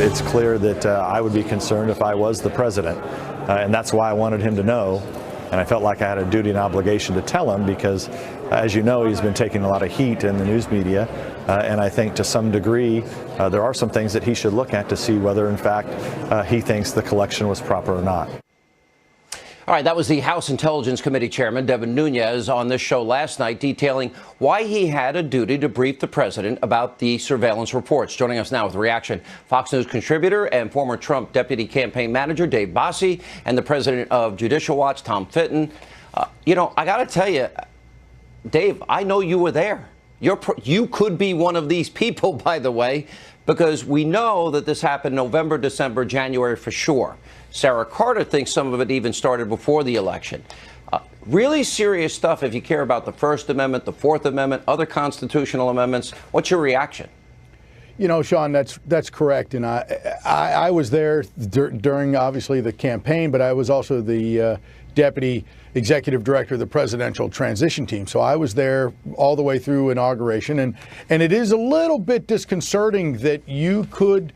it's clear that I would be concerned if I was the president, and that's why I wanted him to know. And I felt like I had a duty and obligation to tell him because, as you know, he's been taking a lot of heat in the news media. And I think to some degree, there are some things that he should look at to see whether, in fact, he thinks the collection was proper or not. All right, that was the House Intelligence Committee Chairman, Devin Nunes, on this show last night, detailing why he had a duty to brief the president about the surveillance reports. Joining us now with a reaction, Fox News contributor and former Trump deputy campaign manager Dave Bossie, and the president of Judicial Watch, Tom Fitton. You know, I got to tell you, Dave, I know you were there. You could be one of these people, by the way, because we know that this happened November, December, January for sure. Sarah Carter thinks some of it even started before the election. Really serious stuff if you care about the First Amendment, the Fourth Amendment, other constitutional amendments. What's your reaction? You know, Sean, that's correct. And I was there during, obviously, the campaign, but I was also the deputy executive director of the presidential transition team. So I was there all the way through inauguration. And it is a little bit disconcerting that you could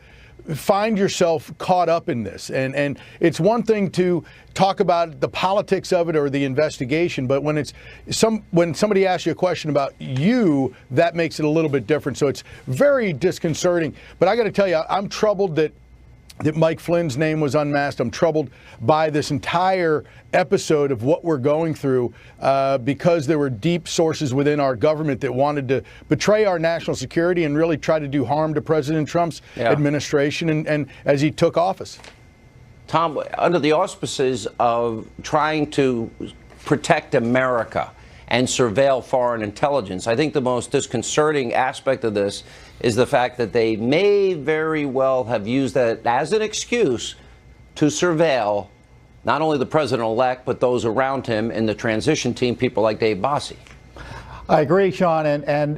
find yourself caught up in this. And it's one thing to talk about the politics of it or the investigation, but when somebody asks you a question about you, that makes it a little bit different. So it's very disconcerting. But I got to tell you, I'm troubled that Mike Flynn's name was unmasked. I'm troubled by this entire episode of what we're going through because there were deep sources within our government that wanted to betray our national security and really try to do harm to President Trump's administration and as he took office. Tom, under the auspices of trying to protect America and surveil foreign intelligence, I think the most disconcerting aspect of this is the fact that they may very well have used that as an excuse to surveil not only the president-elect, but those around him in the transition team, people like Dave Bossie. I agree, Sean, and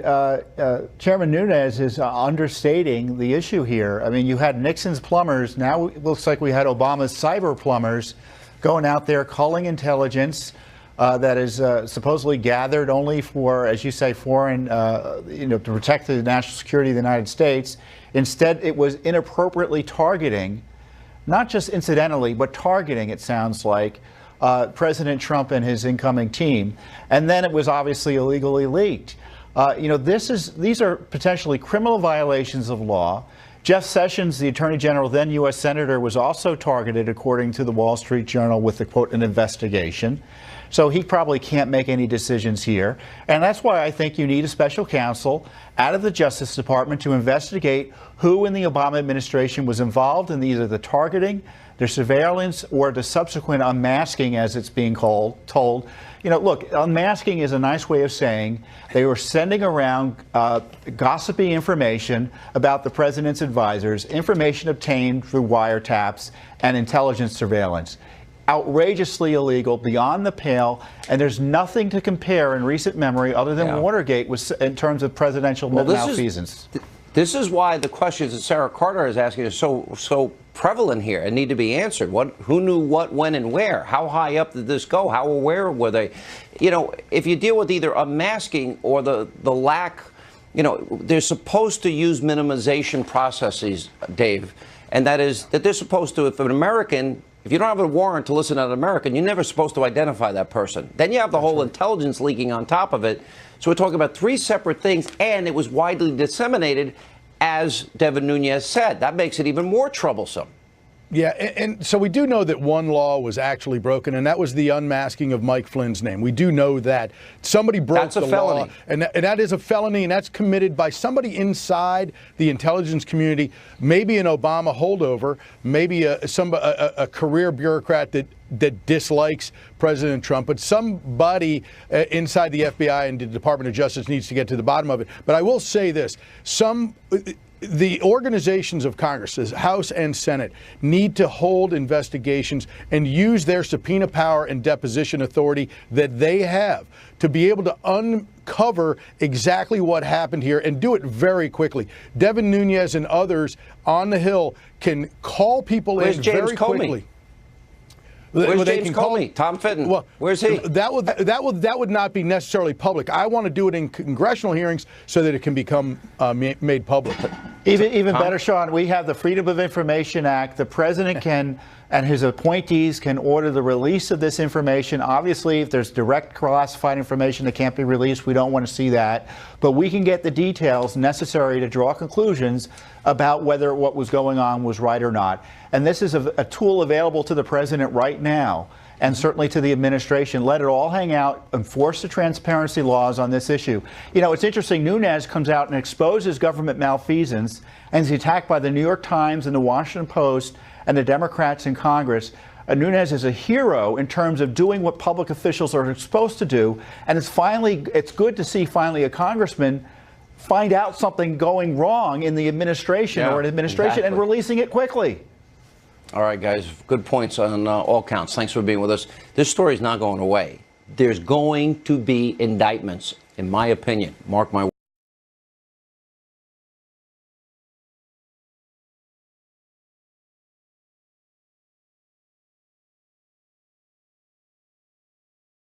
Chairman Nunes is understating the issue here. I mean, you had Nixon's plumbers. Now it looks like we had Obama's cyber plumbers going out there culling intelligence that is supposedly gathered only for, as you say, foreign, to protect the national security of the United States. Instead, it was inappropriately targeting, not just incidentally, but targeting, it sounds like, President Trump and his incoming team. And then it was obviously illegally leaked. These are potentially criminal violations of law. Jeff Sessions, the Attorney General, then U.S. Senator, was also targeted, according to the Wall Street Journal, with, quote, an investigation. So he probably can't make any decisions here. And that's why I think you need a special counsel out of the Justice Department to investigate who in the Obama administration was involved in either the targeting, the surveillance, or the subsequent unmasking, as it's being told. You know, look, unmasking is a nice way of saying they were sending around gossipy information about the president's advisors, information obtained through wiretaps and intelligence surveillance. Outrageously illegal, beyond the pale, and there's nothing to compare in recent memory other than Watergate in terms of presidential malfeasance. This is why the questions that Sarah Carter is asking are so prevalent here and need to be answered. Who knew what, when, and where? How high up did this go? How aware were they? You know, if you deal with either unmasking or the lack, they're supposed to use minimization processes, Dave, and that is that they're supposed to, if you don't have a warrant to listen to an American, you're never supposed to identify that person. Then you have the whole intelligence leaking on top of it. So we're talking about three separate things, and it was widely disseminated, as Devin Nunes said. That makes it even more troublesome. Yeah, and so we do know that one law was actually broken, and that was the unmasking of Mike Flynn's name. We do know that. Somebody broke the law, and that is a felony, and that's committed by somebody inside the intelligence community, maybe an Obama holdover, maybe a career bureaucrat that dislikes President Trump, but somebody inside the FBI and the Department of Justice needs to get to the bottom of it. But I will say this, the organizations of Congress, the House and Senate, need to hold investigations and use their subpoena power and deposition authority that they have to be able to uncover exactly what happened here and do it very quickly. Devin Nunes and others on the Hill can call people in very quickly. Where's James Comey? Tom Fitton. Well, where's he? That would not be necessarily public. I want to do it in congressional hearings so that it can become made public. Even better, Sean, we have the Freedom of Information Act. The president can, and his appointees can order the release of this information. Obviously, if there's direct classified information that can't be released, we don't want to see that. But we can get the details necessary to draw conclusions about whether what was going on was right or not. And this is a tool available to the president right now, and certainly to the administration. Let it all hang out, enforce the transparency laws on this issue. You know, it's interesting, Nunes comes out and exposes government malfeasance, and is attacked by the New York Times and the Washington Post and the Democrats in Congress. Nunes is a hero in terms of doing what public officials are supposed to do, and it's good to see finally a congressman find out something going wrong in the administration or an administration and releasing it quickly. All right, guys, good points on all counts. Thanks for being with us. This story is not going away. There's going to be indictments, in my opinion. Mark my words.